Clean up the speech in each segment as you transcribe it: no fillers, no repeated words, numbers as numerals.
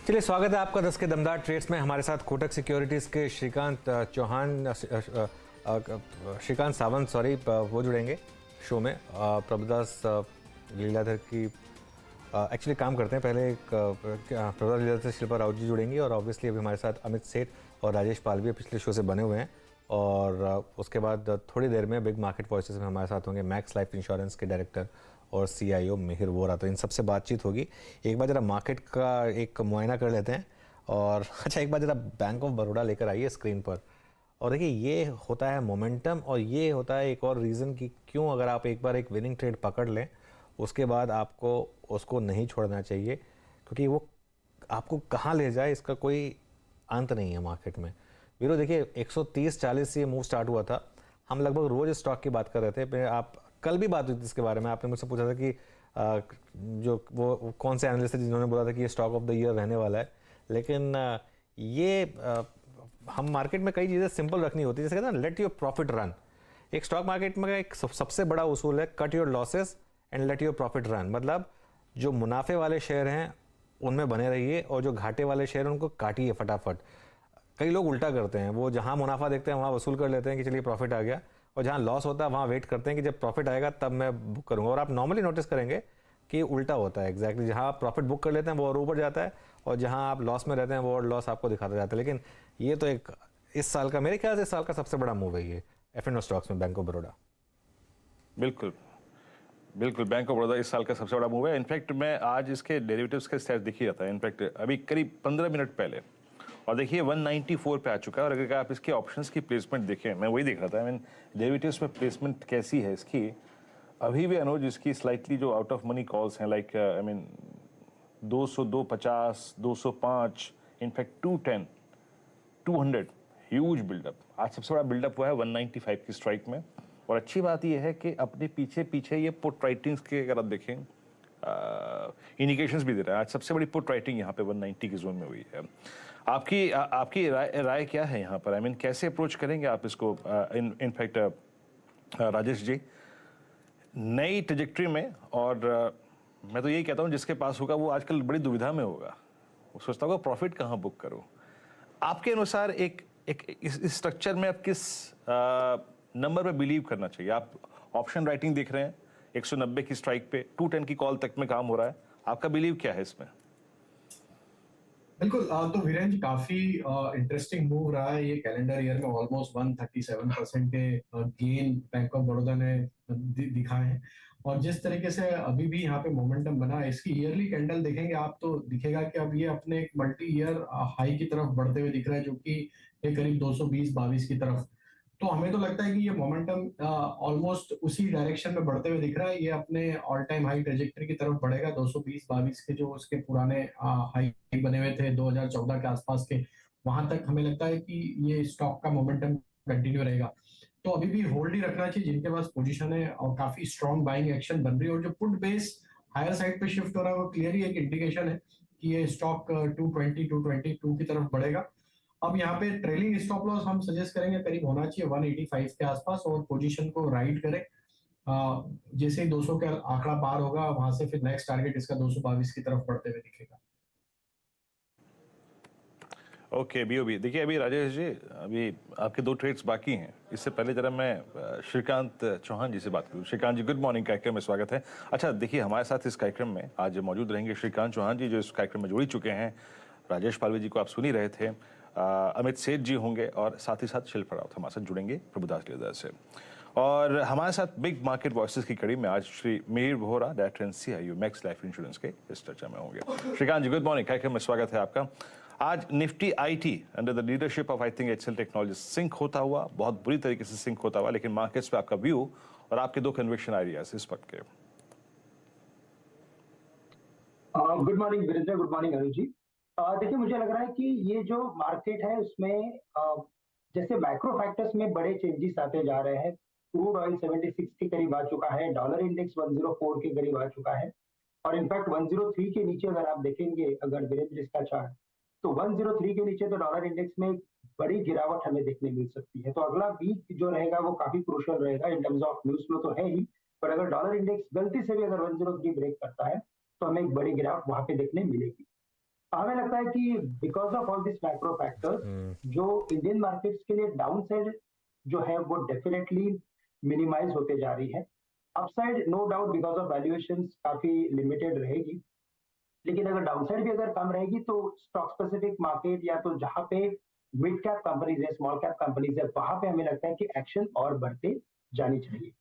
चलिए, स्वागत है आपका 10 के दमदार ट्रेड्स में। हमारे साथ कोटक सिक्योरिटीज़ के श्रीकांत सावंत वो जुड़ेंगे शो में। प्रभुदास लीलाधर की एक्चुअली काम करते हैं पहले। प्रभुदास लीलाधर से शिल्पा राउत जी जुड़ेंगी और ऑब्वियसली अभी हमारे साथ अमित सेठ और राजेश पाल भी पिछले शो से बने हुए हैं। और उसके बाद थोड़ी देर में बिग मार्केट वॉइसेस में हमारे साथ होंगे मैक्स लाइफ इंश्योरेंस के डायरेक्टर और CIO मिहिर वोरा। तो इन सबसे बातचीत होगी। एक बार ज़रा मार्केट का एक मुआयना कर लेते हैं। और अच्छा, एक बार ज़रा बैंक ऑफ बड़ौदा लेकर आइए स्क्रीन पर। और देखिए, ये होता है मोमेंटम और ये होता है एक और रीज़न कि क्यों अगर आप एक बार एक विनिंग ट्रेड पकड़ लें उसके बाद आपको उसको नहीं छोड़ना चाहिए, क्योंकि वो आपको कहाँ ले जाए इसका कोई अंत नहीं है मार्केट में। वीरो देखिए, 130-40 से ये मूव स्टार्ट हुआ था। हम लगभग रोज़ स्टॉक की बात कर रहे थे। आप कल भी बात हुई थी इसके बारे में। आपने मुझसे पूछा था कि जो वो कौन से एनालिस्ट थे जिन्होंने बोला था कि ये स्टॉक ऑफ द ईयर रहने वाला है। लेकिन हम मार्केट में कई चीज़ें सिंपल रखनी होती है, जैसे कहते हैं लेट योर प्रॉफिट रन। एक स्टॉक मार्केट में एक सबसे बड़ा उसूल है cut your losses and let your profit run. मतलब जो मुनाफे वाले शेयर हैं उनमें बने रहिए और जो घाटे वाले शेयर हैं उनको काटिए फटाफट। कई लोग उल्टा करते हैं, वो जहाँ मुनाफा देखते हैं वहाँ वसूल कर लेते हैं कि चलिए प्रॉफिट आ गया, और जहाँ लॉस होता है वहाँ वेट करते हैं कि जब प्रॉफिट आएगा तब मैं बुक करूँगा। और आप नॉर्मली नोटिस करेंगे कि उल्टा होता है एग्जैक्टली। जहाँ आप प्रॉफिट बुक कर लेते हैं वो और ऊपर जाता है, और जहाँ आप लॉस में रहते हैं वो और लॉस आपको दिखाता जाता है। लेकिन ये तो एक इस साल का, मेरे ख्याल से इस साल का सबसे बड़ा मूव है ये F&O स्टॉक्स में बैंक ऑफ बड़ौदा। बिल्कुल बिल्कुल, बैंक ऑफ बड़ौदा इस साल का सबसे बड़ा मूव है। इनफैक्ट मैं आज इसके डेरिवेटिव्स के स्टैट्स दिख ही रहा था इनफैक्ट अभी करीब 15 मिनट पहले, और देखिए 194 पे आ चुका है। और अगर आप इसके ऑप्शंस की प्लेसमेंट देखें, मैं वही देख रहा था, डेरिवेटिव्स में प्लेसमेंट कैसी है इसकी। अभी भी अनुज इसकी स्लाइटली जो आउट ऑफ मनी कॉल्स हैं, लाइक 200, 250, 205, इनफैक्ट 210, 200, ह्यूज बिल्डअप। आज सबसे बड़ा बिल्डअप हुआ है 195 की स्ट्राइक में। और अच्छी बात यह है कि अपने पीछे पीछे ये पुट राइटिंग्स के अगर आप देखें इंडिकेशंस भी दे रहा है। आज सबसे बड़ी पुट राइटिंग यहाँ पे 190 की जोन में हुई है। आपकी राय क्या है यहाँ पर? कैसे अप्रोच करेंगे आप इसको? इनफैक्ट राजेश जी, नई ट्रेजेक्ट्री में, और मैं तो यही कहता हूँ जिसके पास होगा वो आजकल बड़ी दुविधा में होगा। वो सोचता होगा प्रॉफिट कहाँ बुक करूँ। आपके अनुसार इस स्ट्रक्चर में आप किस नंबर में बिलीव करना चाहिए? आप ऑप्शन राइटिंग देख रहे हैं 190 की स्ट्राइक पे, 210 की कॉल तक में काम हो रहा है। आपका बिलीव क्या है इसमें? बिल्कुल, तो वीरेंद्र, काफी इंटरेस्टिंग मूव रहा है ये कैलेंडर ईयर में। ऑलमोस्ट 137% के गेन बैंक ऑफ बड़ौदा ने दिखाए हैं। और जिस तरीके से अभी भी यहाँ पे मोमेंटम बना है, इसकी ईयरली कैंडल देखेंगे आप तो दिखेगा कि अब ये अपने एक मल्टी ईयर हाई की तरफ बढ़ते हुए दिख रहा है, जो कि ये करीब 220-22 की तरफ। तो हमें तो लगता है कि ये मोमेंटम ऑलमोस्ट उसी डायरेक्शन में बढ़ते हुए दिख रहा है। ये अपने ऑल टाइम हाई ट्रेजेक्टरी की तरफ बढ़ेगा। 220-22 के जो उसके पुराने हाई बने हुए थे 2014 के आसपास के, वहां तक हमें लगता है कि ये स्टॉक का मोमेंटम कंटिन्यू रहेगा। तो अभी भी होल्ड ही रखना चाहिए जिनके पास पोजीशन है, और काफी स्ट्रॉन्ग बाइंग एक्शन बन रही है। और जो पुट बेस हायर साइड पे शिफ्ट हो रहा है वो क्लियरली एक इंडिकेशन है कि ये स्टॉक 222 की तरफ बढ़ेगा। अब यहाँ पे ट्रेलिंग स्टॉप लॉस हम सजेस्ट करेंगे करीब होना चाहिए 185 के आसपास, और पोजीशन को राइड करें। जैसे ही 200 का आंकड़ा पार होगा वहां से फिर नेक्स्ट टारगेट इसका 222 की तरफ बढ़ते हुए दिखेगा। ओके बीओबी, देखिए अभी राजेश जी, अभी आपके 2 ट्रेड्स बाकी हैं। इससे पहले जरा मैं श्रीकांत चौहान जी से बात करूँ। श्रीकांत जी, गुड मॉर्निंग, कार्यक्रम में स्वागत है। अच्छा देखिए, हमारे साथ इस कार्यक्रम में आज मौजूद रहेंगे श्रीकांत चौहान जी, जो इस कार्यक्रम में जुड़ चुके हैं। राजेश पालवे जी को आप सुन ही रहे थे। अमित सेठ जी होंगे, और साथ ही साथ शिल्पा राउत हमारे साथ जुड़ेंगे प्रभुदास लीलाधर से। और हमारे साथ बिग मार्केट वॉइसेस की कड़ी में आज Shri Mihir Vora, director and CIO max life insurance के इस चर्चा में होंगे। श्रीकांत जी, गुड मॉर्निंग, कार्यक्रम में स्वागत है आपका। आज Nifty IT under the leadership of I think HCL technology sink होता हुआ, बहुत बुरी तरीके से सिंक होता हुआ, लेकिन मार्केट्स पे आपका व्यू और आपके 2 कन्विक्शन आइडियाज इस वक्त के। Good morning Virendra, good morning Anu ji. देखिए, मुझे लग रहा है कि ये जो मार्केट है उसमें जैसे मैक्रो फैक्टर्स में बड़े चेंजेस आते जा रहे हैं। क्रूड ऑयल 76 के करीब आ चुका है, डॉलर इंडेक्स 104 के करीब आ चुका है, और इनफैक्ट 103 के नीचे अगर आप देखेंगे, अगर वीरेंद्र इसका चार्ट, तो 103 के नीचे तो डॉलर इंडेक्स में बड़ी गिरावट हमें देखने मिल सकती है। तो अगला वीक जो रहेगा वो काफी क्रूशियल रहेगा in terms of news flow तो है ही, पर अगर डॉलर इंडेक्स गलती से भी अगर 103 ब्रेक करता है तो हमें एक बड़ी गिरावट वहां पे देखने मिलेगी। हमें लगता है कि because of all this macro factors जो इंडियन मार्केट्स के लिए डाउन साइड जो है वो डेफिनेटली मिनिमाइज होते जा रही है। Upside no doubt because of valuation काफी लिमिटेड रहेगी, लेकिन अगर डाउनसाइड भी अगर कम रहेगी तो स्टॉक स्पेसिफिक मार्केट या तो जहां पे मिड कैप कंपनीज है, स्मॉल कैप कंपनीज है, वहां पे हमें लगता है कि एक्शन और बढ़ते जानी चाहिए।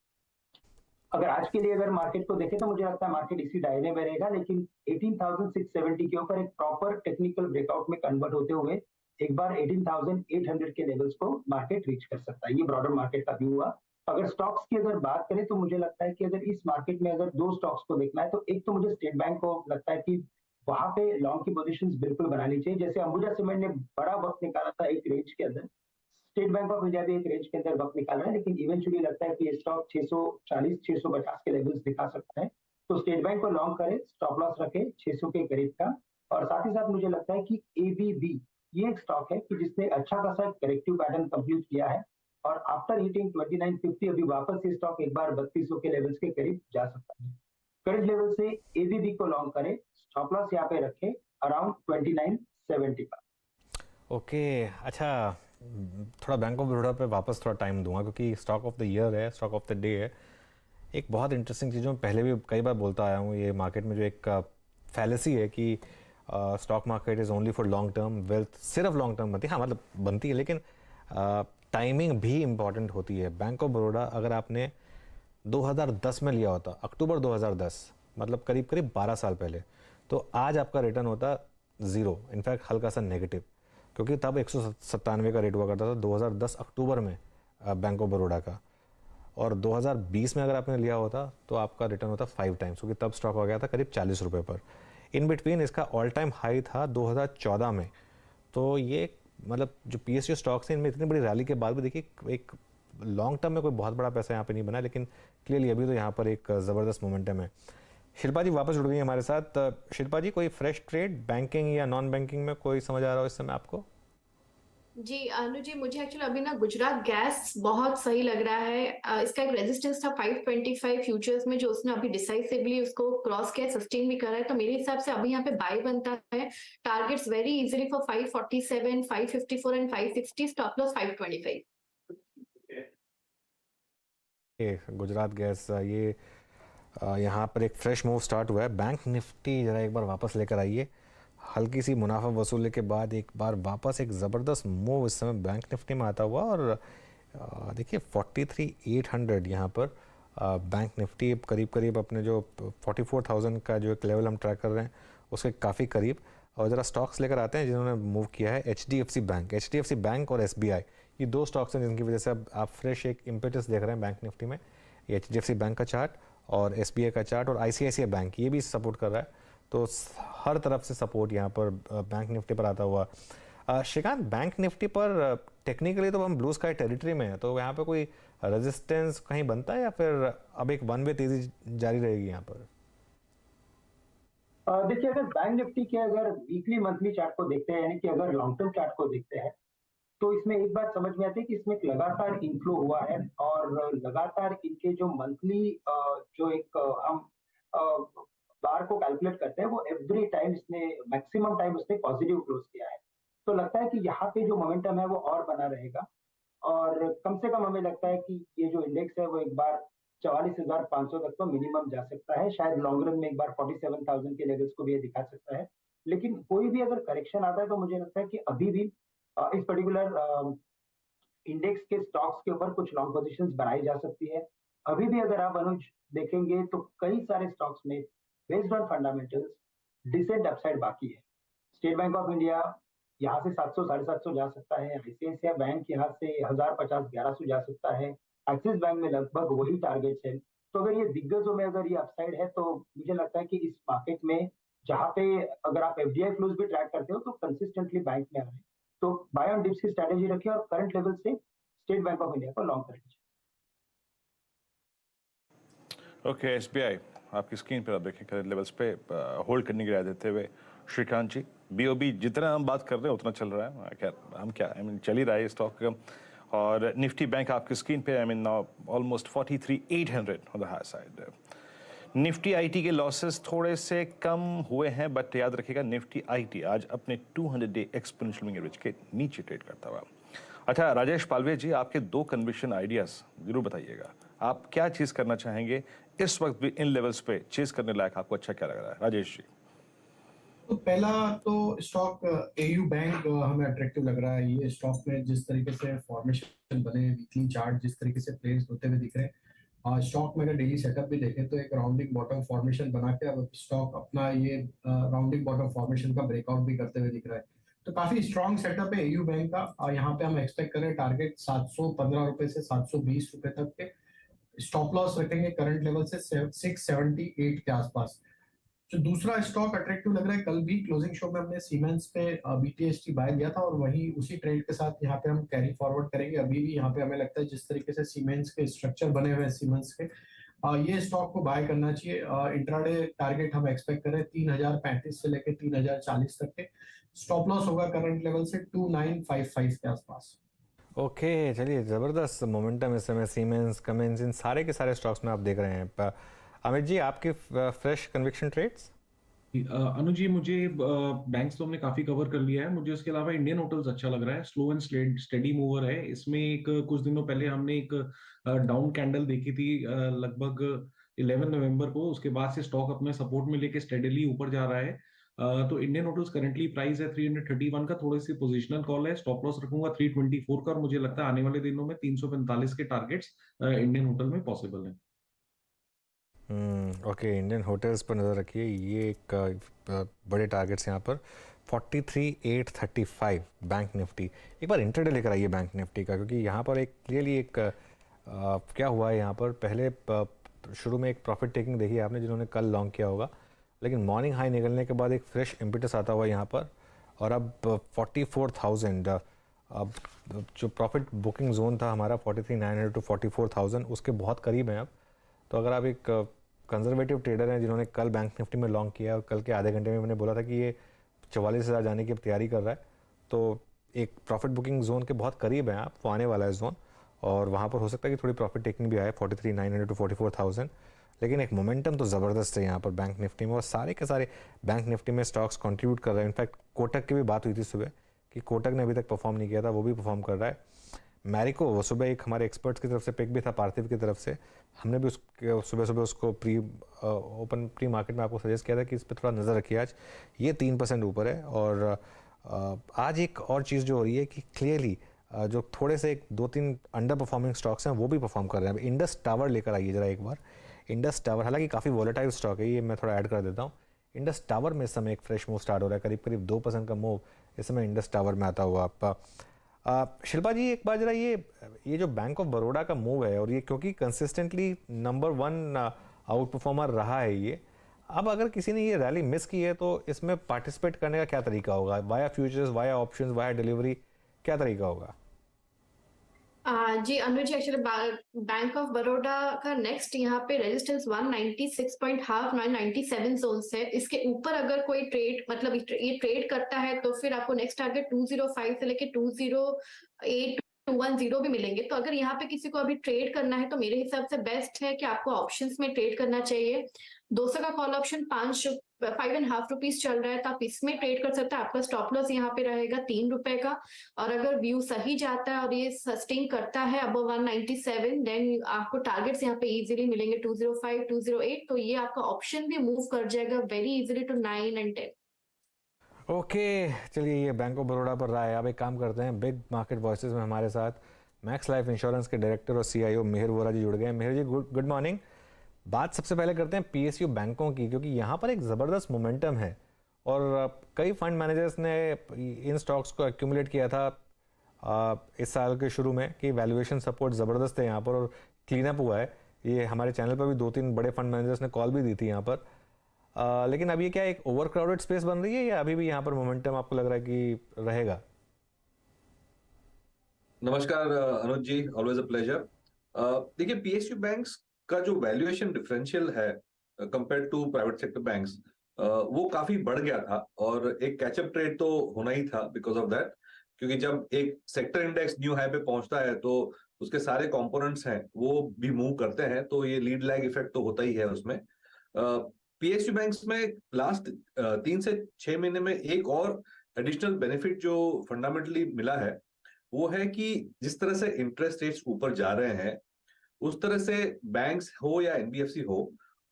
अगर आज के लिए अगर मार्केट को देखें तो मुझे लगता है मार्केट इसी दायरे में रहेगा, लेकिन 18,670 के ऊपर एक प्रॉपर टेक्निकल ब्रेकआउट में कन्वर्ट होते हुए एक बार 18,800 के लेवल्स को मार्केट रीच कर सकता है। ये ब्रॉडर मार्केट का व्यू हुआ। अगर स्टॉक्स की अगर बात करें तो मुझे लगता है कि अगर इस मार्केट में अगर दो स्टॉक्स को देखना है तो एक तो मुझे स्टेट बैंक को लगता है कि वहां पे लॉन्ग की पोजीशंस बिल्कुल बनानी चाहिए। जैसे अंबुजा सीमेंट ने बड़ा वक्त निकाला था एक रेंज के अंदर, स्टेट बैंक ऑफ इंडिया भी एक रेंज के अंदर वक्त निकाल रहा है, लेकिन इवेंचुअली लगता है कि ये स्टॉक 640 650 के लेवल्स दिखा सकता है। तो स्टेट बैंक को लॉन्ग करे, स्टॉप लॉस रखे 600 के करीब का। और साथ ही साथ मुझे लगता है कि एबीबी ये एक स्टॉक है कि जिसने अच्छा खासा करेक्टिव पैटर्न कंप्लीट किया है और आफ्टर हिटिंग 2950 अभी वापस ये स्टॉक एक बार 3200 के लेवल्स के करीब जा सकता है। करंट लेवल से एबीबी को लॉन्ग करे, स्टॉप लॉस यहाँ पे रखे अराउंड 2970 का। ओके अच्छा, थोड़ा बैंक ऑफ बड़ौदा पे वापस थोड़ा टाइम दूंगा क्योंकि स्टॉक ऑफ द ईयर है, स्टॉक ऑफ द डे है। एक बहुत इंटरेस्टिंग चीज़ मैं पहले भी कई बार बोलता आया हूँ, ये मार्केट में जो एक फैलेसी है कि stock market is only for long term wealth, सिर्फ लॉन्ग टर्म बनती है। हाँ मतलब बनती है, लेकिन टाइमिंग भी इम्पॉर्टेंट होती है। बैंक ऑफ बड़ौदा अगर आपने 2010 में लिया होता, अक्टूबर 2010, मतलब करीब करीब 12 साल पहले, तो आज आपका रिटर्न होता 0, इनफैक्ट हल्का सा नेगेटिव, क्योंकि तब 197 का रेट हुआ करता था 2010 अक्टूबर में बैंक ऑफ बड़ौदा का। और 2020 में अगर आपने लिया होता तो आपका रिटर्न होता 5 टाइम्स, क्योंकि तब स्टॉक हो गया था करीब 40 रुपये पर। इन बिटवीन इसका ऑल टाइम हाई था 2014 में। तो ये मतलब जो PSU स्टॉक्स हैं इनमें इतनी बड़ी रैली के बाद भी देखिए एक लॉन्ग टर्म में कोई बहुत बड़ा पैसा यहाँ पे नहीं बना, लेकिन क्लियरली अभी तो यहाँ पर एक ज़बरदस्त मोमेंटम है। शिल्पा जी वापस जुड़ गई हमारे साथ। शिल्पा जी, कोई फ्रेश ट्रेड बैंकिंग या नॉन बैंकिंग में कोई समझ आ रहा हो इस समय आपको? जी अनु जी, मुझे एक्चुअली अभी ना गुजरात गैस बहुत सही लग रहा है। इसका एक रेजिस्टेंस था 525 फ्यूचर्स में, जो उसने अभी डिसाइसिवली उसको क्रॉस किया, सस्टेन भी कर रहा है। तो मेरे हिसाब से अभी यहाँ पे बाय बनता है। Targets very easily for 547, 554 and 560, stop loss 525। ये गुजरात गैस, ये यहाँ पर एक फ्रेश मूव स्टार्ट हुआ है। बैंक निफ्टी जरा एक बार वापस लेकर आइए। हल्की सी मुनाफा वसूलने के बाद एक बार वापस एक ज़बरदस्त मूव इस समय बैंक निफ्टी में आता हुआ। और देखिए 43,800 यहाँ पर बैंक निफ्टी करीब करीब अपने जो 44,000 का जो एक लेवल हम ट्रैक कर रहे हैं उसके काफ़ी करीब। और ज़रा स्टॉक्स लेकर आते हैं जिन्होंने मूव किया है। HDFC बैंक और SBI, ये दो स्टॉक्स हैं जिनकी वजह से अब आप फ्रेश एक इम्पेटस देख रहे हैं बैंक निफ्टी में। ये HDFC बैंक का चार्ट और SBI का चार्ट और ICICI बैंक ये भी सपोर्ट कर रहा है। तो हर तरफ से सपोर्ट यहाँ पर बैंक निफ्टी पर आता हुआ। श्रीकांत, बैंक निफ्टी पर टेक्निकली तो हम ब्लू स्काई टेरिटरी में है, तो यहाँ पे कोई रेजिस्टेंस कहीं बनता है या फिर अब एक वन वे तेजी जारी रहेगी यहाँ पर? देखिए, अगर बैंक निफ्टी के अगर वीकली मंथली चार्ट को देखते हैं, यानी कि अगर लॉन्ग टर्म चार्ट को देखते हैं, तो इसमें एक बात समझ में आती है कि इसमें एक लगातार इनफ्लो हुआ है और लगातार इनके जो मंथली जो एक हम बार को कैलकुलेट करते हैं वो एवरी टाइम इसने मैक्सिमम टाइम उसने पॉजिटिव क्लोज किया है। तो लगता है कि यहाँ पे जो मोमेंटम है वो और बना रहेगा और कम से कम हमें लगता है कि ये जो इंडेक्स है वो एक बार 44,500 तक तो मिनिमम जा सकता है। शायद लॉन्ग रन में एक बार 47,000 के लेवल्स को भी ये दिखा सकता है। लेकिन कोई भी अगर करेक्शन आता है तो मुझे लगता है कि अभी भी इस पर्टिकुलर इंडेक्स के स्टॉक्स के ऊपर कुछ लॉन्ग पोजीशंस बनाई जा सकती है। अभी भी अगर आप अनुज देखेंगे तो कई सारे स्टॉक्स में based on fundamentals decent upside बाकी है। स्टेट बैंक ऑफ इंडिया यहाँ से 700 750 जा सकता है, ICICI बैंक यहाँ से 1050 1100 जा सकता है, एक्सिस बैंक में लगभग वही टारगेट्स है। तो अगर ये दिग्गजों में अगर ये अपसाइड है तो मुझे लगता है कि इस मार्केट में जहाँ पे अगर आप FDI फ्लोज भी ट्रैक करते हो तो कंसिस्टेंटली बैंक में आ रहे हैं, तो बाय ऑन डिप्स की स्ट्रेटेजी रखिए और करंट लेवल से स्टेट बैंक ऑफ इंडिया को लॉन्ग कर लीजिए। ओके, SBI आपकी स्क्रीन पर आप देखें करंट लेवल्स पे होल्ड करने की राय देते हुए श्रीकांत जी। BOB जितना हम बात कर रहे हैं उतना चल रहा है, खैर हम क्या चल ही रहा है स्टॉक का। और निफ्टी बैंक आपकी स्क्रीन पे now almost 43,800 on the high side. Nifty IT के लॉसेस थोड़े से कम हुए हैं, बट याद रखिएगा निफ्टी आईटी आज अपने 200 डे एक्सपोनेंशियल मूविंग एवरेज के नीचे ट्रेड करता हुआ। अच्छा राजेश पालवे जी, आपके 2 कन्विक्शन आइडियाज जरूर बताइएगा, आप क्या चीज करना चाहेंगे इस वक्त भी इन लेवल्स पे चेज करने लायक, आपको अच्छा क्या लग रहा है राजेश जी? तो पहला तो स्टॉक एयू बैंक हमें अट्रैक्टिव लग रहा है। ये स्टॉक में जिस तरीके से फॉर्मेशन बने, वीकली चार्ट जिस तरीके से प्लेस होते हुए दिख रहे हैं, स्टॉक में अगर डेली सेटअप भी देखें तो एक राउंडिंग बॉटम फॉर्मेशन बना के अब स्टॉक अपना ये राउंडिंग बॉटम फॉर्मेशन का ब्रेकआउट भी करते हुए दिख रहा है। तो काफी स्ट्रॉन्ग सेटअप है एयू बैंक का। यहाँ पे हम एक्सपेक्ट करें टारगेट 715 रुपए से 720 रुपए तक के। स्टॉप लॉस रखेंगे करंट लेवल से 678 के आसपास। जो दूसरा स्टॉक अट्रैक्टिव लग रहा है, कल भी क्लोजिंग शो में हमने सीमेंस पे बीटीएसटी बाय लिया था और वही उसी ट्रेंड के साथ यहाँ पे हम कैरी फॉरवर्ड करेंगे। अभी भी यहाँ पे हमें लगता है जिस तरीके से सीमेंस के स्ट्रक्चर बने हुए हैं सीमेंस के, ये स्टॉक को बाय करना चाहिए। इंट्राडे टारगेट हम एक्सपेक्ट करें 3035 से लेकर 3040 तक के। स्टॉप लॉस होगा करंट लेवल से 2955 के आसपास। ओके चलिए, ज़बरदस्त मोमेंटम इस समय सीमेंस, कमेंस, इन सारे के सारे स्टॉक्स में आप देख रहे हैं। अमित जी, आपके फ्रेश कन्विक्शन ट्रेड्स? अनुज जी, मुझे बैंक्स तो हमने काफी कवर कर लिया है। मुझे उसके अलावा इंडियन होटल्स अच्छा लग रहा है, स्लो एंड स्टेडी मूवर है। इसमें एक कुछ दिनों पहले हमने एक डाउन कैंडल देखी थी लगभग 11 नवंबर को। उसके बाद से स्टॉक अपने सपोर्ट में लेके स्टेडीली ऊपर जा रहा है। तो इंडियन होटल्स करंटली प्राइस है 331 का, थोड़ी सी पोजिशनल कॉल है। स्टॉप लॉस रखूंगा 324 का और मुझे लगता है आने वाले दिनों में 345 के टारगेट्स इंडियन होटल में पॉसिबल है। ओके, इंडियन होटल्स पर नज़र रखिए। ये एक बड़े टारगेट्स यहाँ पर 43,835 बैंक निफ्टी। एक बार इंटरडे लेकर आइए बैंक निफ्टी का, क्योंकि यहाँ पर एक क्लियरली एक क्या हुआ है यहाँ पर, पहले शुरू में एक प्रॉफिट टेकिंग देखी आपने जिन्होंने कल लॉन्ग किया होगा, लेकिन मॉर्निंग हाई निकलने के बाद एक फ्रेश इम्पिटस आता हुआ यहाँ पर, और अब 44,000 अब जो प्रॉफिट बुकिंग जोन था हमारा 43,900 टू 44,000 उसके बहुत करीब हैं अब। तो अगर आप एक कंजर्वेटिव ट्रेडर हैं जिन्होंने कल बैंक निफ्टी में लॉन्ग किया और कल के आधे घंटे में मैंने बोला था कि ये 44,000 जाने की तैयारी कर रहा है, तो एक प्रॉफिट बुकिंग जोन के बहुत करीब हैं आप, वो आने वाला है जोन, और वहाँ पर हो सकता है कि थोड़ी प्रॉफिट टेकिंग भी आए 43,900 टू 44,000। लेकिन एक मोमेंटम तो ज़बरदस्त है यहाँ पर बैंक निफ्टी में, और सारे के सारे बैंक निफ्टी में स्टॉक्स कंट्रीब्यूट कर रहे हैं। इनफैक्ट कोटक की भी बात हुई थी सुबह कि कोटक ने अभी तक परफॉर्म नहीं किया था, वो भी परफॉर्म कर रहा है। मैरिको, वो सुबह एक हमारे एक्सपर्ट्स की तरफ से पिक भी था, पार्थिव की तरफ से, हमने भी उसके सुबह उसको ओपन प्री मार्केट में आपको सजेस्ट किया था कि इस पर थोड़ा नज़र रखिए। आज ये 3% ऊपर है। और आज एक और चीज़ जो हो रही है कि क्लियरली जो थोड़े से 2-3 अंडर परफॉर्मिंग स्टॉक्स हैं वो भी परफॉर्म कर रहे हैं। इंडस टावर लेकर आइए ज़रा एक बार। इंडस टावर हालांकि काफ़ी वॉलेटाइल स्टॉक है, ये मैं थोड़ा ऐड कर देता हूँ। इंडस टावर में इस समय एक फ्रेश मूव स्टार्ट हो रहा है, करीब करीब 2% का मूव इस समय इंडस टावर में आता हुआ। आपका शिल्पा जी, एक बार जरा ये जो बैंक ऑफ बड़ौदा का मूव है, और ये क्योंकि कंसिस्टेंटली नंबर 1 आउट परफॉर्मर रहा है ये, अब अगर किसी ने ये रैली मिस की है तो इसमें पार्टिसिपेट करने का क्या तरीका होगा? Via futures, via options, via delivery, क्या तरीका होगा? जी अनुज, एक्चुअली बैंक ऑफ बड़ौदा का नेक्स्ट यहाँ पे रेजिस्टेंस 196.5 997 जोन है। इसके ऊपर अगर कोई ट्रेड मतलब ये ट्रेड करता है तो फिर आपको नेक्स्ट टारगेट 205 से लेके 208 210 भी मिलेंगे। तो अगर यहाँ पे किसी को अभी ट्रेड करना है तो मेरे हिसाब से बेस्ट है कि आपको ऑप्शंस में ट्रेड करना चाहिए। 200 का कॉल ऑप्शन 5.5 रुपीज चल रहा है, तो आप इसमें ट्रेड कर सकते हैं। आपका स्टॉप लॉस यहाँ पे रहेगा 3 रुपए का, और अगर व्यू सही जाता है और ये सस्टेन करता है अब 197, देन आपको टारगेट्स यहाँ पे इजीली मिलेंगे 205 208। तो ये आपका ऑप्शन भी मूव कर जाएगा very easily to 9 and 10। Okay चलिए, ये बैंक ऑफ बड़ौदा पर रहा है। अब एक काम करते हैं, बिग मार्केट वॉइसेस में हमारे साथ मैक्स लाइफ इंश्योरेंस के डायरेक्टर और CIO मेहर वोरा जी जुड़ गए हैं। मेहर जी, गुड मॉर्निंग। बात सबसे पहले करते हैं PSU बैंकों की, क्योंकि यहाँ पर एक ज़बरदस्त मोमेंटम है और कई फंड मैनेजर्स ने इन स्टॉक्स को एक्यूमुलेट किया था इस साल के शुरू में कि वैल्यूएशन सपोर्ट ज़बरदस्त है यहाँ पर और क्लीन अप हुआ है। ये हमारे चैनल पर भी 2-3 बड़े फंड मैनेजर्स ने कॉल भी दी थी यहाँ पर। लेकिन अब ये क्या एक ओवर क्राउडेड स्पेस बन रही है या अभी भी यहाँ पर मोमेंटम आपको लग रहा है कि रहेगा? नमस्कार Anuj ji, always a pleasure. देखिए, PSU बैंक्स का जो वैल्यूएशन डिफरेंशियल है compare to private sector banks, वो काफी बढ़ गया था और एक कैचअप ट्रेड तो होना ही था बिकॉज ऑफ दैट, क्योंकि जब एक सेक्टर इंडेक्स न्यू हाई पे पहुंचता है तो उसके सारे कंपोनेंट्स हैं वो भी मूव करते हैं, तो ये लीड लैग इफेक्ट तो होता ही है उसमें। पीएसयू बैंक्स में लास्ट 3 से 6 महीने में एक और एडिशनल बेनिफिट जो फंडामेंटली मिला है वो है कि जिस तरह से इंटरेस्ट रेट्स ऊपर जा रहे हैं उस तरह से बैंक्स हो या एनबीएफसी हो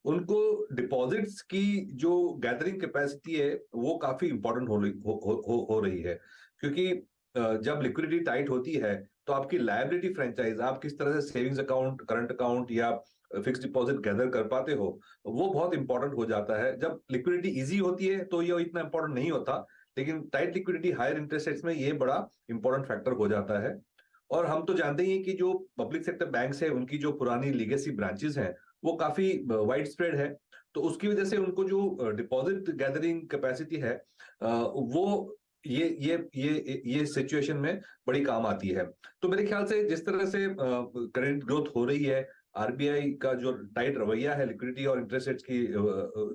उनको डिपॉजिट्स की जो गैदरिंग कैपेसिटी है वो काफी इंपॉर्टेंट हो रही है क्योंकि जब लिक्विडिटी टाइट होती है तो आपकी लायबिलिटी फ्रेंचाइज आप किस तरह से सेविंग्स अकाउंट करंट अकाउंट या फिक्स डिपॉजिट गैदर कर पाते हो वो बहुत इंपॉर्टेंट हो जाता है। जब लिक्विडिटी इजी होती है तो ये इतना इंपॉर्टेंट नहीं होता लेकिन tight liquidity higher interest rates में ये बड़ा इंपॉर्टेंट फैक्टर हो जाता है। और हम तो जानते ही हैं कि जो पब्लिक सेक्टर बैंक्स है उनकी जो पुरानी लीगेसी ब्रांचेस हैं वो काफी वाइड स्प्रेड है तो उसकी वजह से उनको जो डिपॉजिट गैदरिंग कैपेसिटी है वो ये सिचुएशन में बड़ी काम आती है। तो मेरे ख्याल से जिस तरह से क्रेडिट ग्रोथ हो रही है आरबीआई का जो टाइट रवैया है लिक्विडिटी और इंटरेस्ट रेट्स की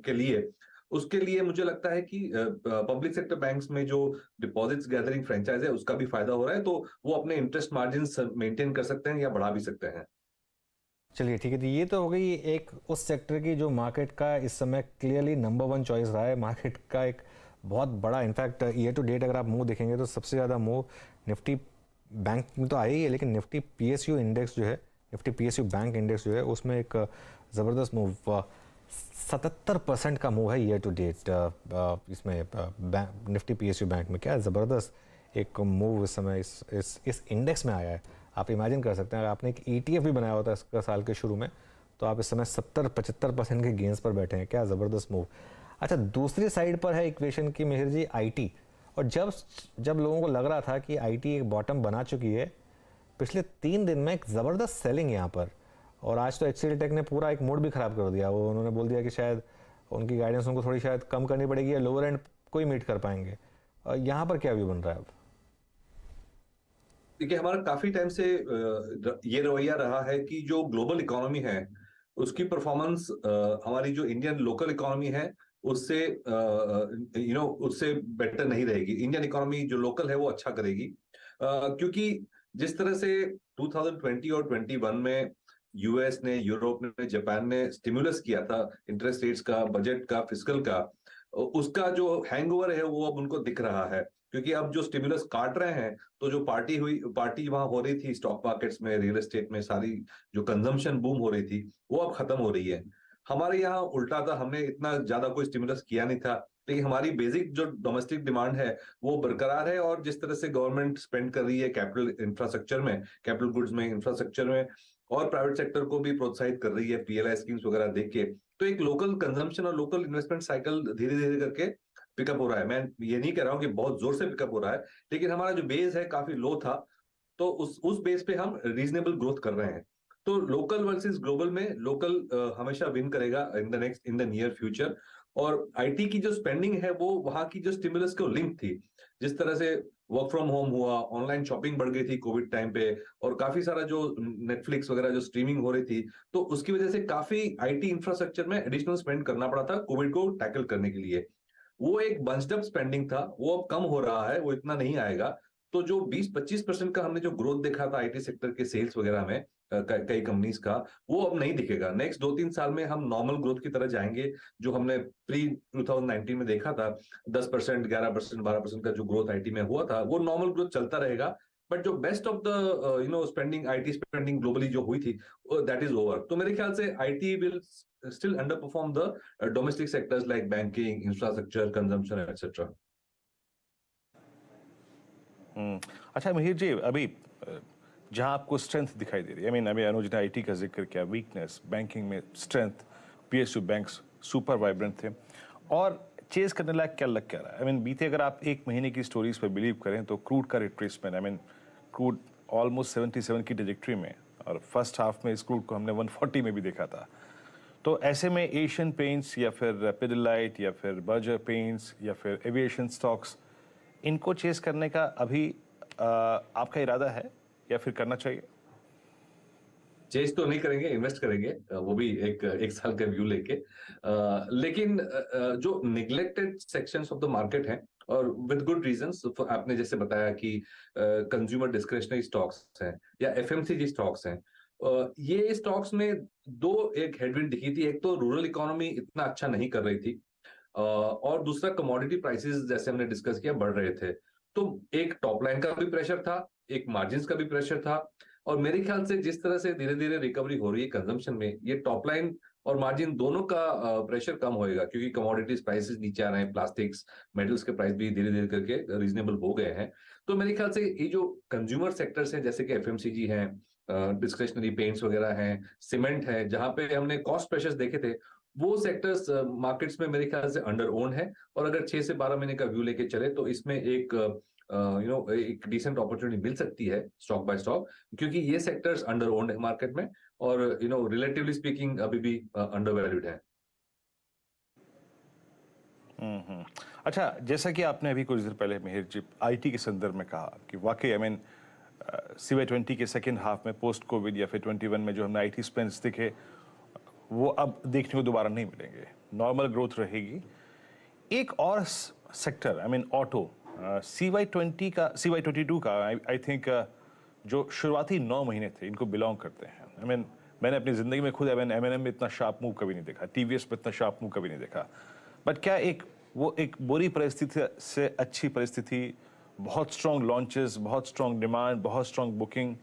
के लिए उसके लिए मुझे लगता है कि पब्लिक सेक्टर बैंक्स में जो डिपॉजिट्स गैदरिंग फ्रेंचाइज है उसका भी फायदा हो रहा है तो वो अपने इंटरेस्ट मार्जिन मेंटेन कर सकते हैं या बढ़ा भी सकते हैं। चलिए ठीक है, तो ये तो हो गई एक उस सेक्टर की जो मार्केट का इस समय क्लियरली नंबर 1 चॉइस रहा है। मार्केट का एक बहुत बड़ा इनफैक्ट ईयर टू डेट अगर आप मूव देखेंगे तो सबसे ज़्यादा मूव निफ्टी बैंक में तो आई ही है लेकिन निफ्टी पीएसयू इंडेक्स जो है निफ्टी पीएसयू बैंक इंडेक्स जो है उसमें एक ज़बरदस्त मूव 77% का मूव है ईयर टू डेट इसमें निफ्टी पीएसयू बैंक में। क्या ज़बरदस्त एक मूव इस समय इस इंडेक्स में आया है। आप इमेजिन कर सकते हैं अगर आपने एक ETF भी बनाया होता है इसका साल के शुरू में तो आप इस समय 70-75% के गेंस पर बैठे हैं। क्या ज़बरदस्त मूव। अच्छा, दूसरी साइड पर है इक्वेशन की मिहिर जी आईटी। और जब लोगों को लग रहा था कि आईटी एक बॉटम बना चुकी है पिछले 3 दिन में एक ज़बरदस्त सेलिंग यहाँ पर और आज तो HCL टेक ने पूरा एक मूड भी ख़राब कर दिया। वो उन्होंने बोल दिया कि शायद उनकी गाइडेंस उनको थोड़ी शायद कम करनी पड़ेगी या लोअर एंड को ही मीट कर पाएंगे। यहाँ पर क्या व्यू बन रहा है अब? देखिए हमारा काफी टाइम से ये रवैया रहा है कि जो ग्लोबल इकोनॉमी है उसकी परफॉर्मेंस हमारी जो इंडियन लोकल इकोनॉमी है उससे उससे बेटर नहीं रहेगी। इंडियन इकोनॉमी जो लोकल है वो अच्छा करेगी क्योंकि जिस तरह से 2020 और 21 में यूएस ने यूरोप ने जापान ने स्टिमुलस किया था इंटरेस्ट रेट्स का बजट का फिस्कल का उसका जो हैंगओवर है वो अब उनको दिख रहा है क्योंकि अब जो स्टिमुलस काट रहे हैं तो जो पार्टी वहां हो रही थी स्टॉक मार्केट्स में रियल एस्टेट में सारी जो कंजम्पशन बूम हो रही थी वो अब खत्म हो रही है। हमारे यहाँ उल्टा था, हमने इतना ज्यादा कोई स्टिमुलस किया नहीं था लेकिन हमारी बेसिक जो डोमेस्टिक डिमांड है वो बरकरार है और जिस तरह से गवर्नमेंट स्पेंड कर रही है कैपिटल इंफ्रास्ट्रक्चर में कैपिटल गुड्स में इंफ्रास्ट्रक्चर में और प्राइवेट सेक्टर को भी प्रोत्साहित कर रही है पीएलआई स्कीम्स वगैरह देख के तो एक लोकल कंजम्पशन और लोकल इन्वेस्टमेंट साइकिल धीरे धीरे करके पिकअप हो रहा है। मैं ये नहीं कह रहा हूँ कि बहुत जोर से पिकअप हो रहा है लेकिन हमारा जो बेस है काफी लो था तो उस बेस पे हम रीजनेबल ग्रोथ कर रहे हैं। तो लोकल वर्सेस ग्लोबल में लोकल हमेशा विन करेगा इन द नियर फ्यूचर। और आईटी की जो स्पेंडिंग है वो वहां की जो स्टिमुलस को लिंक थी जिस तरह से वर्क फ्रॉम होम हुआ ऑनलाइन शॉपिंग बढ़ गई थी कोविड टाइम पे और काफी सारा जो नेटफ्लिक्स वगैरह जो स्ट्रीमिंग हो रही थी तो उसकी वजह से काफी आईटी इंफ्रास्ट्रक्चर में एडिशनल स्पेंड करना पड़ा था कोविड को टैकल करने के लिए। वो एक बंच्ड अप स्पेंडिंग था वो अब कम हो रहा है वो इतना नहीं आएगा। तो जो 20-25% का हमने जो ग्रोथ देखा था आईटी सेक्टर के सेल्स वगैरह में कई कंपनीज का वो अब नहीं दिखेगा। नेक्स्ट 2-3 साल में हम नॉर्मल ग्रोथ की तरह जाएंगे जो हमने प्री 2019 में देखा था 10%, 11%, 12% का जो ग्रोथ आईटी में हुआ था वो नॉर्मल ग्रोथ चलता रहेगा। बट जो best of the spending IT spending globally जो हुई थी दैट इज ओवर। तो मेरे ख्याल से IT will still underperform the domestic sectors like banking, infrastructure, consumption, etc. अच्छा मिहिर जी, अभी जहां आपको स्ट्रेंथ दिखाई दे रही है, अभी अनुज ने आईटी का जिक्र किया, वीकनेस बैंकिंग में strength, PSU banks super vibrant थे और चेज करने लायक क्या लग क्या रहा है? बीते अगर आप एक महीने की स्टोरीज पर बिलीव करें तो क्रूड का रिट्रेसमेंट क्रूड ऑलमोस्ट 77 की ट्रेजेक्टरी में और फर्स्ट हाफ में इस क्रूड को हमने 140 में भी देखा था। तो ऐसे में एशियन पेंट्स या फिर पिडिलाइट या फिर बर्जर पेंट्स या फिर एविएशन स्टॉक्स इनको चेस करने का अभी आपका इरादा है या फिर करना चाहिए? चेस तो नहीं करेंगे, इन्वेस्ट करेंगे, वो भी एक साल का व्यू लेके। लेकिन जो neglected sections of the market हैं और विद गुड रीजंस, आपने जैसे बताया कि कंज्यूमर डिस्क्रिशनरी स्टॉक्स हैं या एफएमसीजी स्टॉक्स हैं ये स्टॉक्स में दो एक हेडविंड दिखी थी। एक तो रूरल इकोनॉमी इतना अच्छा नहीं कर रही थी, और दूसरा कमोडिटी प्राइसेस जैसे हमने डिस्कस किया बढ़ रहे थे। तो एक टॉप लाइन का भी प्रेशर था, एक मार्जिन्स का भी प्रेशर था, और मेरे ख्याल से जिस तरह से धीरे धीरे रिकवरी हो रही है कंजम्पशन में, ये टॉप लाइन और मार्जिन दोनों का प्रेशर कम होएगा, क्योंकि कमोडिटीज प्राइसेस नीचे आ रहे हैं, प्लास्टिक्स मेटल्स के प्राइस भी धीरे धीरे करके रीजनेबल हो गए हैं। तो मेरे ख्याल से ये जो कंज्यूमर सेक्टर्स हैं, जैसे कि एफएमसीजी हैं, डिस्क्रिशनरी पेंट्स वगैरह हैं, सीमेंट है, जहां पे हमने कॉस्ट प्रेशर्स देखे थे, वो सेक्टर्स मार्केट्स में मेरे ख्याल से अंडर ओन है। और अगर 6 से 12 महीने का व्यू लेके चले तो इसमें एक एक डिसेंट अपॉर्चुनिटी मिल सकती है स्टॉक बाय स्टॉक, क्योंकि ये सेक्टर्स अंडर ओन्ड है मार्केट में, और रिलेटिवली स्पीकिंग अभी भी अंडर वैल्यूड है। अच्छा, जैसा कि आपने अभी कुछ देर पहले मेहर जी आईटी के संदर्भ में कहा कि वाकई CY20 के सेकेंड हाफ में पोस्ट कोविड या फिर 21 में जो हमने आईटी स्पेंड्स दिखे वो अब देखने को दोबारा नहीं मिलेंगे, नॉर्मल ग्रोथ रहेगी। एक और सेक्टर ऑटो, CY22 का आई थिंक जो शुरुआती 9 महीने थे इनको बिलोंग करते हैं। मैंने अपनी जिंदगी में खुद M&M में इतना शार्प मूव कभी नहीं देखा, TVS में इतना शार्प मूव कभी नहीं देखा। बट क्या वो एक बुरी परिस्थिति से अच्छी परिस्थिति, बहुत स्ट्रॉन्ग लॉन्चेस, बहुत स्ट्रॉन्ग डिमांड, बहुत स्ट्रॉन्ग बुकिंग,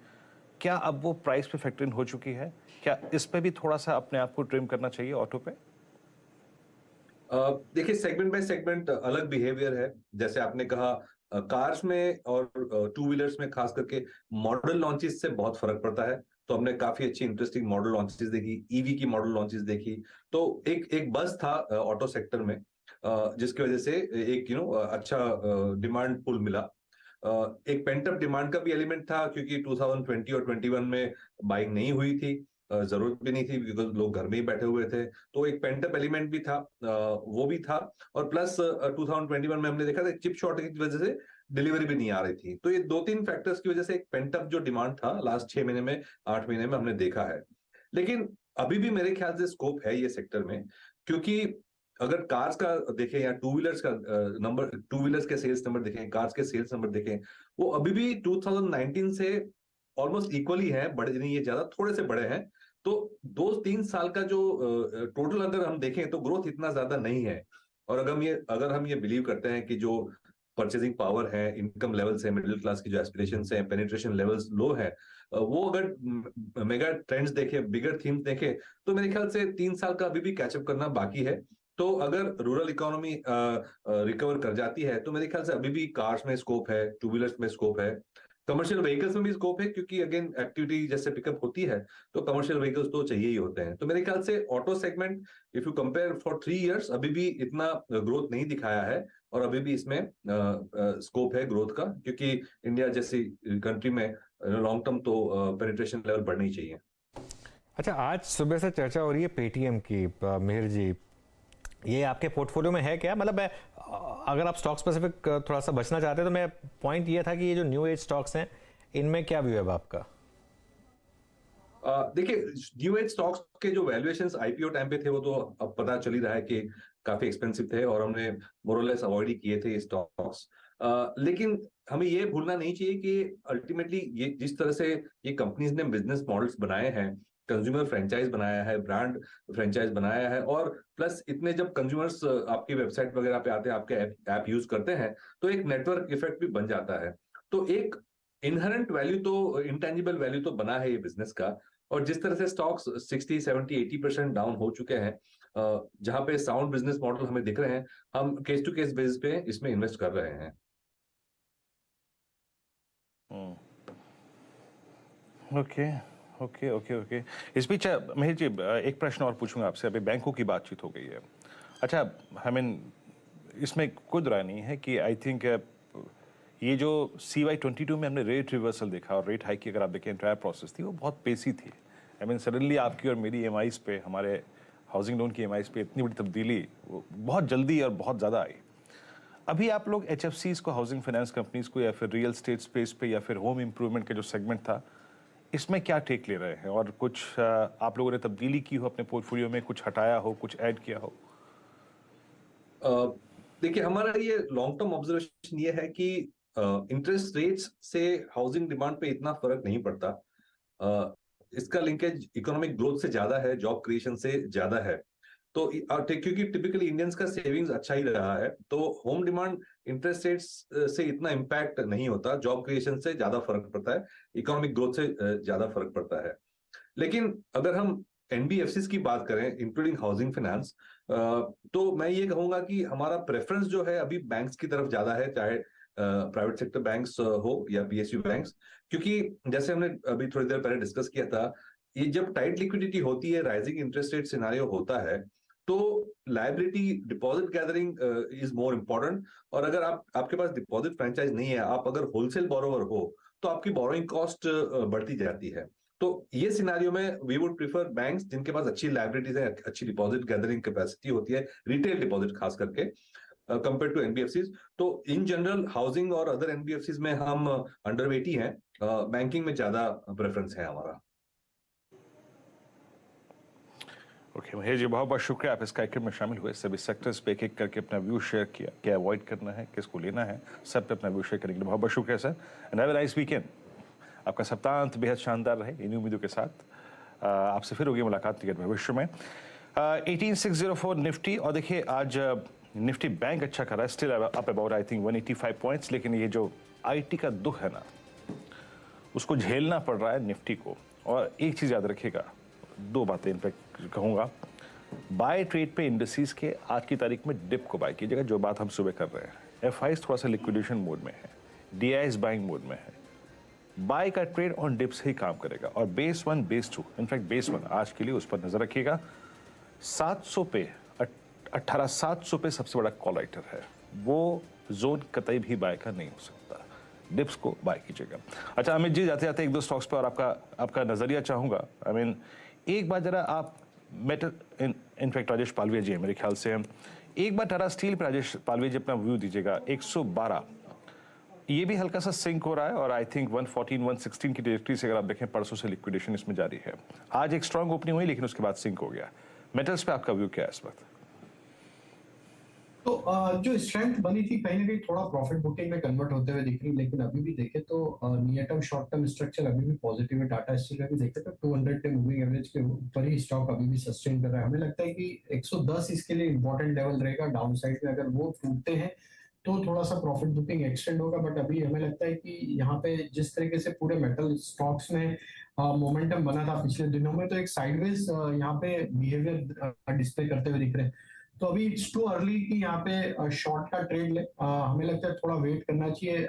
क्या अब वो प्राइस पे फैक्टर इन हो चुकी है? क्या इस पे भी थोड़ा सा अपने आप को ट्रिम करना चाहिए ऑटो पे? देखिए, सेगमेंट बाय सेगमेंट अलग बिहेवियर है। जैसे आपने कहा, कार्स में और टू व्हीलर्स में खास करके मॉडल लॉन्चेस से बहुत फर्क पड़ता है। तो हमने काफी अच्छी इंटरेस्टिंग मॉडल लॉन्चेस देखी, ईवी की मॉडल लॉन्चेस देखी। तो एक बस था ऑटो सेक्टर में, जिसकी वजह से एक अच्छा डिमांड पुल मिला। एक पेंट अप डिमांड का भी एलिमेंट था, क्योंकि 2020 और 21 में बाइंग नहीं हुई थी, जरूरत भी नहीं थी, बिकॉज लोग घर में ही बैठे हुए थे। तो एक पेंट अप एलिमेंट भी था, वो भी था। और प्लस 2021 में हमने देखा था चिप शॉर्टेज की वजह से डिलीवरी भी नहीं आ रही थी। तो ये 2-3 फैक्टर्स की वजह से एक पेंट अप जो डिमांड था लास्ट 6 महीने में, 8 महीने में हमने देखा है। लेकिन अभी भी मेरे ख्याल से स्कोप है ये सेक्टर में, क्योंकि अगर कार्स का देखें या टू व्हीलर्स का नंबर, टू व्हीलर्स के सेल्स नंबर देखें, कार्स के सेल्स नंबर देखें, वो अभी भी 2019 से ऑलमोस्ट इक्वली है, बड़े नहीं, ये ज्यादा थोड़े से बड़े हैं। तो 2-3 साल का जो टोटल अगर हम देखें तो ग्रोथ इतना ज्यादा नहीं है। और अगर हम ये बिलीव करते हैं कि जो परचेसिंग पावर है, इनकम लेवल्स है, मिडिल क्लास की जो एस्पिरेशंस है, पेनिट्रेशन लेवल्स लो है, वो अगर मेगा ट्रेंड्स देखे, बिगर थीम्स देखे, तो मेरे ख्याल से 3 साल का अभी भी कैचअप करना बाकी है। तो अगर रूरल इकोनॉमी रिकवर कर जाती है तो मेरे ख्याल से अभी भी कार्स में स्कोप है, टू व्हीलर्स में स्कोप है, कमर्शियल व्हीकल्स में भी स्कोप है, क्योंकि अगेन एक्टिविटी जैसे पिकअप होती है तो कमर्शियल व्हीकल्स तो चाहिए ही होते हैं। तो मेरे ख्याल से auto segment, if you compare for 3 years, अभी भी इतना ग्रोथ नहीं दिखाया है, और अभी भी इसमें स्कोप है ग्रोथ का, क्योंकि इंडिया जैसी कंट्री में लॉन्ग टर्म तो पेनिट्रेशन लेवल बढ़ना ही चाहिए। अच्छा, आज सुबह से चर्चा हो रही है पेटीएम की, मेहर जी, ये आपके पोर्टफोलियो में है क्या? अगर आप स्टॉक स्पेसिफिक थोड़ा सा बचना चाहते हैं तो मैं पॉइंट ये था कि ये जो न्यू एज स्टॉक्स हैं इनमें क्या व्यू है आपका? देखिए, न्यू एज स्टॉक्स के जो वैल्यूएशंस आईपीओ टाइम पे थे वो तो अब पता चल ही रहा है कि काफी एक्सपेंसिव थे, और हमने मोरलेस अवॉइड ही किए थे ये स्टॉक्स। लेकिन हमें ये भूलना नहीं चाहिए कि अल्टीमेटली ये जिस तरह से ये कंपनीज ने बिजनेस मॉडल्स बनाए हैं, कंज्यूमर फ्रेंचाइज बनाया है, ब्रांड फ्रेंचाइज बनाया है, और प्लस इतने जब कंज्यूमर्स आपकी वेबसाइट वगैरह पे आते हैं, आपके ऐप यूज करते हैं, तो एक नेटवर्क इफेक्ट भी बन जाता है। तो एक इनहेरेंट वैल्यू तो, इंटेंजिबल वैल्यू तो बना है ये बिजनेस का। और जिस तरह से स्टॉक्स 60, 70, 80% डाउन हो चुके हैं, जहां पे साउंड बिजनेस मॉडल हमें दिख रहे हैं, हम केस टू केस बेसिस पे इसमें इन्वेस्ट कर रहे हैं। Okay okay okay okay. इस बीच महेश जी, एक प्रश्न और पूछूंगा आपसे। अभी बैंकों की बातचीत हो गई है। अच्छा, इसमें कोई राय नहीं है कि आई थिंक ये जो CY22 में हमने रेट रिवर्सल देखा और रेट हाइक की अगर आप देखें एंटायर प्रोसेस थी, वो बहुत पेसी थी। सडनली आपकी और मेरी EMIs पे, हमारे हाउसिंग लोन की EMIs पे इतनी बड़ी तब्दीली वो बहुत जल्दी और बहुत ज़्यादा आई। अभी आप लोग HFCs को, हाउसिंग फाइनेंस कंपनीज को, या फिर रियल स्टेट स्पेस पे, या फिर होम इम्प्रूवमेंट का जो सेगमेंट था, इसमें क्या टेक ले रहे हैं? और कुछ आप लोगों ने तब्दीली की हो अपने पोर्टफोलियो में, कुछ हटाया हो, कुछ ऐड किया हो? देखिए, हमारा ये लॉन्ग टर्म ऑब्जर्वेशन ये है कि इंटरेस्ट रेट्स से हाउसिंग डिमांड पे इतना फर्क नहीं पड़ता। इसका लिंकेज इकोनॉमिक ग्रोथ से ज्यादा है, जॉब क्रिएशन से ज्यादा है। तो क्योंकि टिपिकली इंडियंस का सेविंग्स अच्छा ही रहा है, तो होम डिमांड इंटरेस्ट रेट्स से इतना इम्पैक्ट नहीं होता, जॉब क्रिएशन से ज्यादा फर्क पड़ता है, इकोनॉमिक ग्रोथ से ज्यादा फर्क पड़ता है। लेकिन अगर हम एनबीएफसीज की बात करें इंक्लूडिंग हाउसिंग फाइनेंस, तो मैं ये कहूंगा कि हमारा प्रेफरेंस जो है अभी बैंक्स की तरफ ज्यादा है, चाहे प्राइवेट सेक्टर बैंक्स हो या पीएसयू बैंक्स, क्योंकि जैसे हमने अभी थोड़ी देर पहले डिस्कस किया था, ये जब टाइट लिक्विडिटी होती है, राइजिंग इंटरेस्ट रेट सिनेरियो होता है, तो liability deposit gathering is more important. और अगर आपके पास डिपॉजिट फ्रेंचाइज नहीं है, आप अगर होलसेल बोरोवर हो, तो आपकी बोरोइंग कॉस्ट बढ़ती जाती है। तो ये सिनेरियो में वी वुड प्रीफर बैंक्स जिनके पास अच्छी लायबिलिटीज है, अच्छी डिपॉजिट गैदरिंग कैपेसिटी होती है, रिटेल डिपॉजिट खास करके, कंपेयर टू एनबीएफसीज। तो इन जनरल हाउसिंग और अदर एनबीएफसीज में हम अंडरवेट ही हैं, बैंकिंग में ज्यादा प्रेफरेंस है हमारा। ओके महेश जी, बहुत बहुत शुक्रिया, आप इस कार्यक्रम में शामिल हुए, सभी सेक्टर्स पे एक एक करके अपना व्यू शेयर किया, क्या अवॉइड करना है, किसको लेना है, सब पे अपना व्यू शेयर करने के लिए बहुत बहुत शुक्रिया sir, and have a nice weekend. आपका सप्ताहांत बेहद शानदार रहे, इन्हीं उम्मीदों के साथ आपसे फिर होगी मुलाकात निकट भविष्य में। 18604 निफ्टी, और देखिए आज निफ्टी बैंक अच्छा कर रहा है, still up about I think 185 points, लेकिन ये जो आईटी का दुख है ना, उसको झेलना पड़ रहा है निफ्टी को। और एक चीज़ याद रखिएगा, दो बातें इनफैक्ट कहूँगा, बाय ट्रेड पे इंडस्ट्रीज के आज की तारीख में डिप को बाय कीजिएगा, जो बात हम सुबह कर रहे हैं। एफआईज थोड़ा सा लिक्विडेशन मोड में है, डीआईज बाइंग मोड में है, बाय का ट्रेड ऑन डिप्स ही काम करेगा। और बेस 1 बेस 2 इनफैक्ट बेस 1 आज के लिए उस पर नजर रखिएगा, 700 पे 18700 पे सबसे बड़ा कॉल राइटर है, वो जोन कतई भी बाय का नहीं हो सकता, डिप्स को बाय कीजिएगा। अच्छा अमित जी, जाते जाते एक दो स्टॉक्स पर और आपका नजरिया चाहूंगा। आई मीन एक बार जरा आप मेटल, इनफैक्ट राजेश पालवे जी हैं मेरे ख्याल से, एक बार टाटा स्टील पर राजेश पालवे जी अपना व्यू दीजिएगा। 112 ये भी हल्का सा सिंक हो रहा है, और आई थिंक 114 116 की ट्रेजेक्टरी से अगर आप देखें, परसों से लिक्विडेशन इसमें जारी है। आज एक स्ट्रांग ओपनिंग हुई, लेकिन उसके बाद सिंक हो गया। मेटल्स पे आपका व्यू क्या है इस वक्त? तो जो स्ट्रेंथ बनी थी कहीं ना कहीं थोड़ा प्रॉफिट बुकिंग में कन्वर्ट होते हुए दिख रही, लेकिन अभी भी देखे तो near term short term structure अभी भी पॉजिटिव है। टाटा स्टील में भी देखे तो 200 के मूविंग एवरेज के ऊपर ही स्टॉक अभी भी सस्टेन कर रहा है। हमें लगता है कि 110 इसके लिए इंपॉर्टेंट लेवल रहेगा। डाउन साइड में अगर वो टूटते हैं तो थोड़ा सा प्रॉफिट बुकिंग एक्सटेंड होगा, बट अभी हमें लगता है कि यहाँ पे जिस तरीके से पूरे मेटल स्टॉक्स में मोमेंटम बना था पिछले दिनों में, तो एक साइडवेज यहाँ पे बिहेवियर डिस्प्ले करते हुए दिख रहे हैं। तो अभी इट्स टू अर्ली कि यहाँ पे शॉर्ट का ट्रेड ले, हमें लगता है थोड़ा वेट करना चाहिए।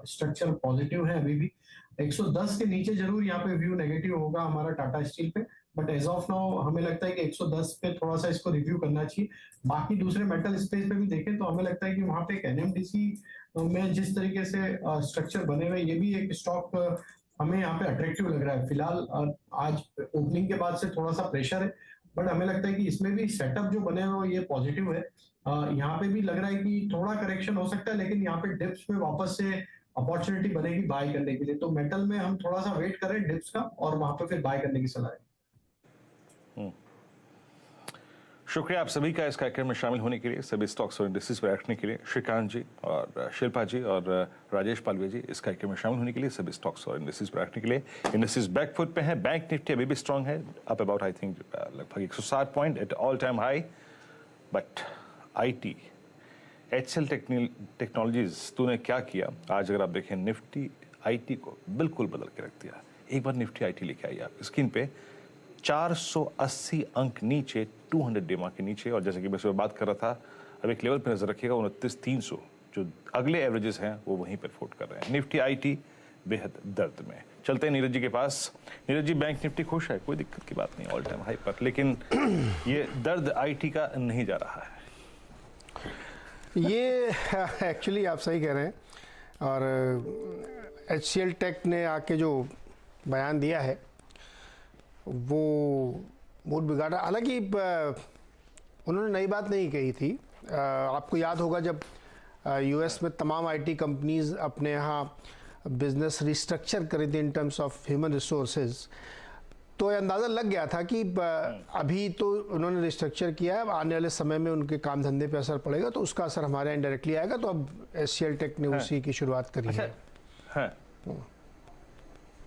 स्ट्रक्चर पॉजिटिव है अभी भी। 110 के नीचे जरूर यहाँ पे व्यू नेगेटिव होगा हमारा टाटा स्टील पे, बट एज ऑफ नाउ हमें लगता है कि 110 पे थोड़ा सा इसको रिव्यू करना चाहिए। बाकी दूसरे मेटल स्पेस पे भी देखें तो हमें लगता है कि वहाँ पे एक एनएमडीसी में जिस तरीके से स्ट्रक्चर बने हुए, ये भी एक स्टॉक हमें यहाँ पे अट्रैक्टिव लग रहा है। फिलहाल आज ओपनिंग के बाद से थोड़ा सा प्रेशर है, बट हमें लगता है कि इसमें भी सेटअप जो बने हुए ये पॉजिटिव है। यहाँ पे भी लग रहा है कि थोड़ा करेक्शन हो सकता है, लेकिन यहाँ पे डिप्स में वापस से अपॉर्चुनिटी बनेगी बाय करने के लिए। तो मेटल में हम थोड़ा सा वेट करें डिप्स का, और वहां पे फिर बाय करने की सलाह है। शुक्रिया आप सभी का इस कार्यक्रम में शामिल होने के लिए, सभी स्टॉक्स और इंडस्ट्रीज पर रखने के लिए। श्रीकांत जी और शिल्पा जी और राजेश पालवे जी इस कार्यक्रम में शामिल होने के लिए, सभी स्टॉक्स और इंडस्ट्रीज पर रखने के लिए। इंडस्ट्रीज बैकफुट पे है, बैंक निफ्टी अभी भी स्ट्रॉन्ग है, अप अबाउट आई थिंक लगभग 160 point at all time high. But IT HL technologies तूने क्या किया, आज अगर आप देखें निफ्टी आईटी को बिल्कुल बदल के रख दिया। एक बार निफ्टी आईटी लेके आई आप स्क्रीन पे, 480 अंक नीचे, 200 डेमा के नीचे, और जैसे कि मैं सुबह बात कर रहा था, अब एक लेवल पर नजर रखिएगा 29,300, जो अगले एवरेजेस हैं वो वहीं पर फोट कर रहे हैं। निफ्टी आईटी बेहद दर्द में। चलते हैं नीरज जी के पास। नीरज जी, बैंक निफ्टी खुश है, कोई दिक्कत की बात नहीं, ऑल टाइम हाई पर, लेकिन ये दर्द आईटी का नहीं जा रहा है। ये एक्चुअली आप सही कह रहे हैं, और एचसीएल टेक ने आके जो बयान दिया है वो मूड बिगाड़ा। हालांकि उन्होंने नई बात नहीं कही थी। आपको याद होगा जब यूएस में तमाम आईटी कंपनीज अपने यहाँ बिजनेस रिस्ट्रक्चर करी थी in terms of human resources, तो ये अंदाज़ा लग गया था कि अभी तो उन्होंने रिस्ट्रक्चर किया है, आने वाले समय में उनके काम धंधे पे असर पड़ेगा, तो उसका असर हमारे यहाँ डायरेक्टली आएगा। तो अब एचसीएल टेक ने उसी की शुरुआत करी है।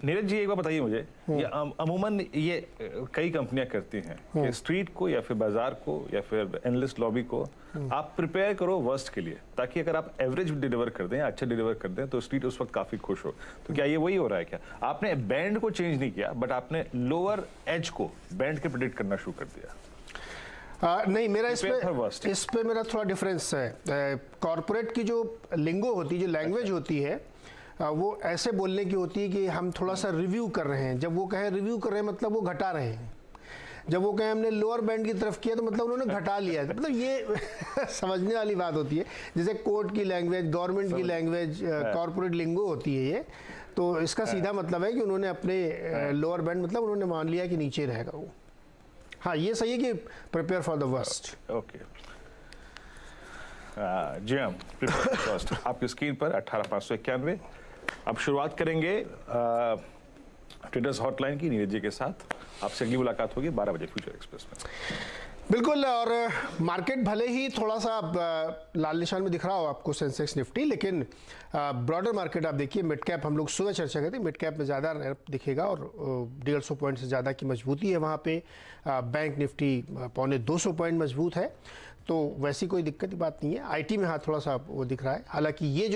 नीरज जी एक बार बताइए मुझे, ये अमूमन ये कई कंपनियां करती हैं कि स्ट्रीट को या फिर बाजार को या फिर एनालिस्ट लॉबी को आप प्रिपेयर करो वर्स्ट के लिए, ताकि अगर आप एवरेज डिलीवर कर दें, अच्छा डिलीवर कर दें, तो स्ट्रीट उस वक्त काफी खुश हो। तो क्या ये वही हो रहा है? क्या आपने बैंड को चेंज नहीं किया, बट आपने लोअर एज को बैंड के प्रेडिक्ट करना शुरू कर दिया? नहीं, मेरा इस पे मेरा थोड़ा डिफरेंस है। कॉर्पोरेट की जो लिंगो होती है, जो लैंग्वेज होती है, वो ऐसे बोलने की होती है कि हम थोड़ा सा रिव्यू कर रहे हैं। जब वो कहें रिव्यू कर रहे हैं मतलब वो घटा रहे हैं। जब वो कहें हमने लोअर बैंड की तरफ किया तो मतलब उन्होंने घटा लिया। मतलब ये समझने वाली बात होती है। जैसे कोर्ट की लैंग्वेज, गवर्नमेंट की लैंग्वेज, कॉर्पोरेट लिंगो होती है ये। तो इसका सीधा मतलब है कि उन्होंने अपने लोअर बैंड मतलब उन्होंने मान लिया कि नीचे रहेगा वो। हाँ, ये सही है कि prepare for the worst. Okay जी हाँ, प्रिपेयर फॉर द वर्स्ट। आपकी स्क्रीन पर 18591। अब शुरुआत करेंगे ट्रेडर्स हॉटलाइन की नीरज जी के साथ। आपसे अगली मुलाकात होगी 12 बजे फ्यूचर एक्सप्रेस में। बिल्कुल। और मार्केट भले ही थोड़ा सा लाल निशान में दिख रहा हो आपको, सेंसेक्स निफ्टी, लेकिन ब्रॉडर मार्केट आप देखिए, मिड कैप हम लोग सुबह चर्चा करते हैं, मिड कैप में ज़्यादा दिखेगा और 150 पॉइंट से ज़्यादा की मजबूती है वहाँ पे। बैंक निफ्टी 225 पॉइंट मजबूत है, तो वैसी कोई दिक्कत की बात नहीं है। आईटी में हाँ थोड़ा सा वो दिख रहा है। हालांकि ये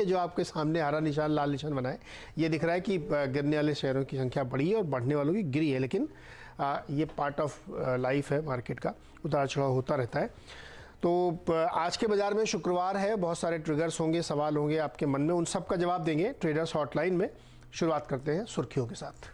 जो आपके सामने हरा निशान लाल निशान बना है, ये दिख रहा है कि गिरने वाले शेयरों की संख्या बढ़ी है और बढ़ने वालों की गिरी है। लेकिन ये पार्ट ऑफ लाइफ है मार्केट का, उतार चढ़ाव होता रहता है। तो आज के बाजार में शुक्रवार है, बहुत सारे ट्रिगर्स होंगे, सवाल होंगे आपके मन में, उन सब का जवाब देंगे ट्रेडर्स हॉटलाइन में। शुरुआत करते हैं सुर्खियों के साथ।